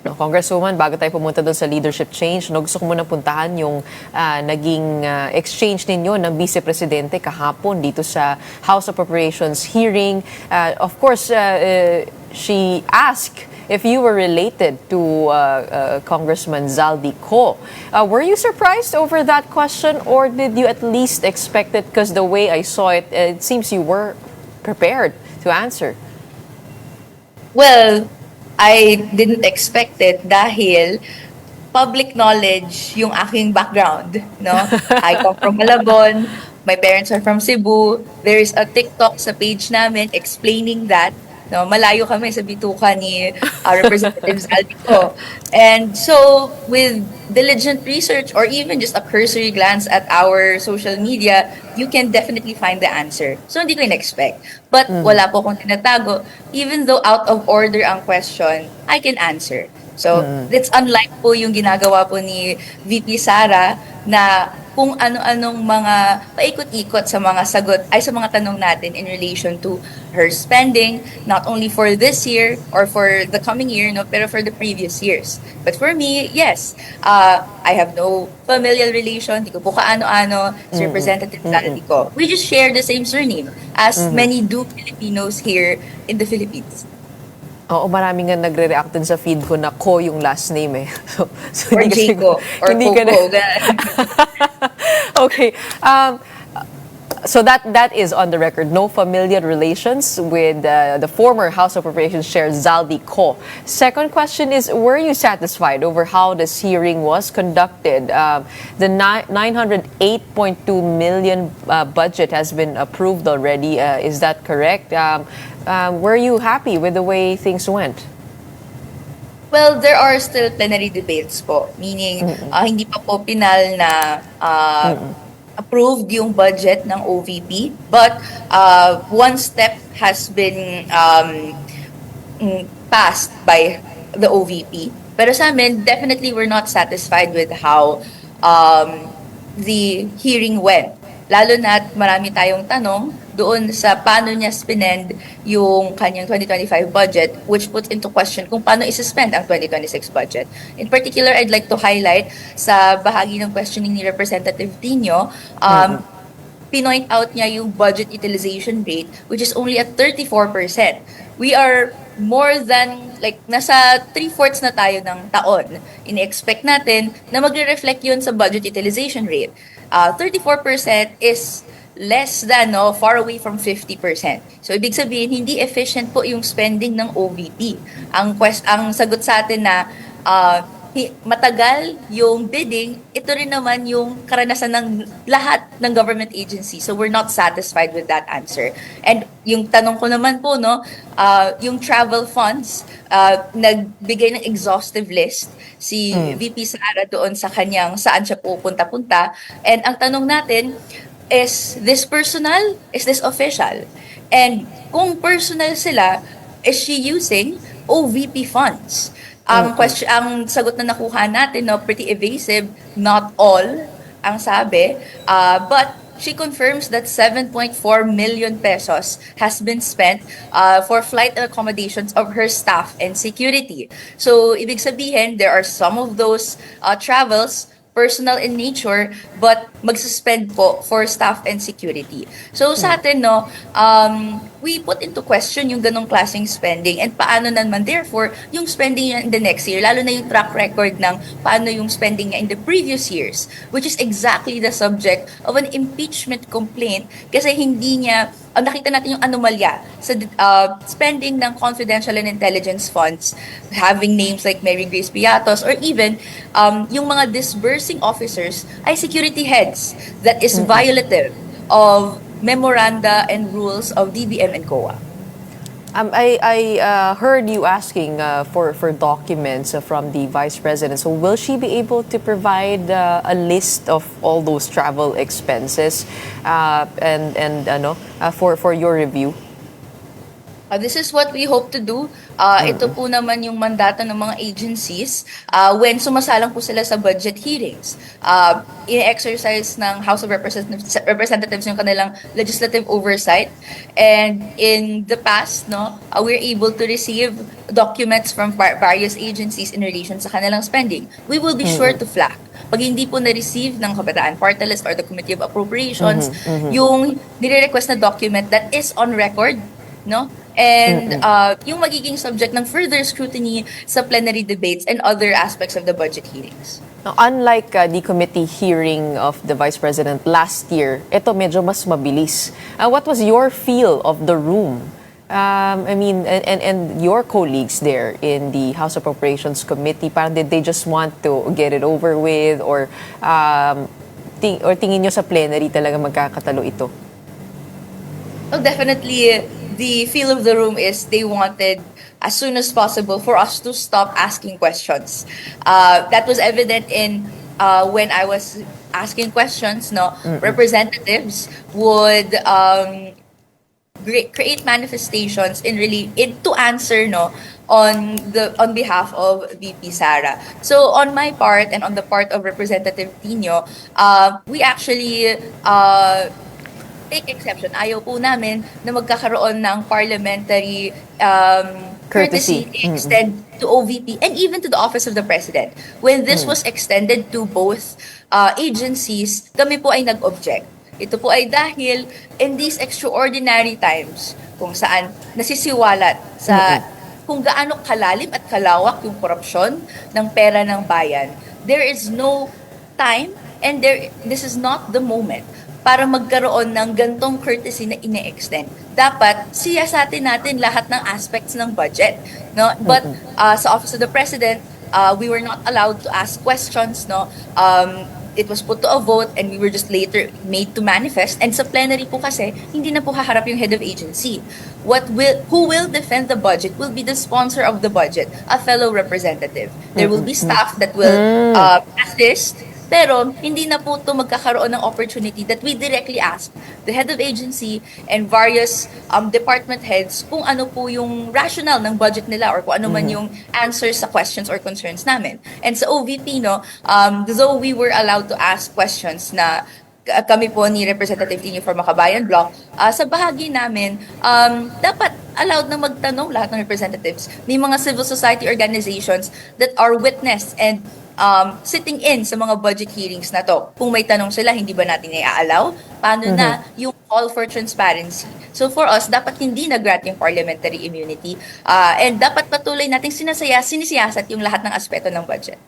No, Congresswoman, bago tayo pumunta doon sa leadership change, no, gusto ko muna puntahan yung naging exchange ninyo ng Vice Presidente kahapon dito sa House of Appropriations hearing. Of course, she asked if you were related to Congressman Zaldi Co. Were you surprised over that question, or did you at least expect it? Because the way I saw it, it seems you were prepared to answer. Well, I didn't expect it dahil public knowledge yung aking background, no? I come from Malabon, my parents are from Cebu. There is a TikTok sa page namin explaining that, no? Malayo kami sa bituka ni Representative Zaldi Co. And so, with diligent research or even just a cursory glance at our social media, you can definitely find the answer. So, hindi ko in-expect. But wala po akong tinatago. Even though out of order ang question, I can answer. So, that's unlike po yung ginagawa po ni VP Sara na kung ano-anong mga paikot-ikot sa mga sagot ay sa mga tanong natin in relation to her spending, not only for this year or for the coming year, no, pero for the previous years. But for me, yes, I have no familial relation, di ko po kaano-ano, si Representative Zaldi Co. We just share the same surname, as many do Filipinos here in the Philippines. Oo, maraming nga nagre-react dun sa feed ko na Co yung last name eh. So Or Jaco, or Coco. Okay. So that is on the record. No familial relations with the former House of Appropriations Chair Zaldi Co. Second question is, were you satisfied over how this hearing was conducted? The 908.2 million budget has been approved already. Is that correct? Were you happy with the way things went? Well, there are still plenary debates po. Meaning, hindi pa po pinal na approved yung budget ng OVP. But one step has been passed by the OVP. Pero sa amin, definitely we're not satisfied with how the hearing went. Lalo na't marami tayong tanong doon sa paano niya spend yung kanyang 2025 budget, which puts into question kung paano isuspend ang 2026 budget. In particular, I'd like to highlight sa bahagi ng questioning ni Representative Tino, pinoint out niya yung budget utilization rate, which is only at 34%. We are more than, nasa 3/4 na tayo ng taon. Ini-expect natin na magre-reflect yun sa budget utilization rate. 34% is less than, far away from 50%. So, ibig sabihin, hindi efficient po yung spending ng OVP. Ang sagot sa atin na matagal yung bidding, ito rin naman yung karanasan ng lahat ng government agency. So, we're not satisfied with that answer. And yung tanong ko naman po, yung travel funds, nagbigay ng exhaustive list si VP Sara doon sa kanyang saan siya pupunta-punta. And ang tanong natin, is this personal? Is this official? And kung personal sila, is she using OVP funds? Ang sagot na nakuha natin, pretty evasive, not all, ang sabi. But she confirms that 7.4 million pesos has been spent for flight and accommodations of her staff and security. So, ibig sabihin, there are some of those travels personal in nature, but magsuspend po for staff and security. So sa atin, we put into question yung ganong klaseng spending and paano naman therefore yung spending niya in the next year, lalo na yung track record ng paano yung spending niya in the previous years, which is exactly the subject of an impeachment complaint kasi hindi niya, nakita natin yung anomalya sa spending ng confidential and intelligence funds, having names like Mary Grace Piatos or even yung mga disbursing officers ay security heads that is violative of memoranda and rules of DBM and COA. I heard you asking for documents from the Vice President. So will she be able to provide a list of all those travel expenses and for your review? This is what we hope to do. Ito po naman yung mandato ng mga agencies when sumasalang po sila sa budget hearings. I-exercise ng House of Representatives yung kanilang legislative oversight. And in the past, no, we're able to receive documents from various agencies in relation sa kanilang spending. We will be sure to flag. Pag hindi po na-receive ng Kabataan Party List or the Committee of Appropriations, yung nire-request na document that is on record, no? And yung magiging subject ng further scrutiny sa plenary debates and other aspects of the budget hearings. Now, unlike the committee hearing of the Vice President last year, ito medyo mas mabilis. What was your feel of the room? I mean, and your colleagues there in the House Appropriations Committee, parang did they just want to get it over with, or tingin nyo sa plenary talaga magkakatalo ito? Well, definitely, the feel of the room is they wanted as soon as possible for us to stop asking questions. That was evident in when I was asking questions. No, representatives would create manifestations to answer on behalf of VP Sara. So on my part and on the part of Representative Tino, we actually take exception. Ayaw po namin na magkakaroon ng parliamentary courtesy extend to OVP and even to the Office of the President. When this was extended to both agencies, kami po ay nag-object. Ito po ay dahil in these extraordinary times kung saan nasisiwalat sa kung gaano kalalim at kalawak yung korupsyon ng pera ng bayan, there is no time and this is not the moment para magkaroon ng gantong courtesy na ine-extend. Dapat siyasatin natin lahat ng aspects ng budget, no? But sa Office of the President, we were not allowed to ask questions, no? It was put to a vote and we were just later made to manifest. And sa plenary po kasi, hindi na po haharap yung head of agency. Who will defend the budget will be the sponsor of the budget, a fellow representative. There will be staff that will assist, pero hindi na po ito magkakaroon ng opportunity that we directly ask the head of agency and various department heads kung ano po yung rationale ng budget nila or kung ano man yung answers sa questions or concerns namin. And sa OVP, though we were allowed to ask questions na kami po ni Representative Tino for Makabayan Bloc, sa bahagi namin, dapat allowed na magtanong lahat ng representatives. May mga civil society organizations that are witness and sitting in sa mga budget hearings na to. Kung may tanong sila, hindi ba natin i-allow? Paano na yung call for transparency? So for us, dapat hindi na-grant yung parliamentary immunity and dapat patuloy nating sinisiyasat yung lahat ng aspeto ng budget.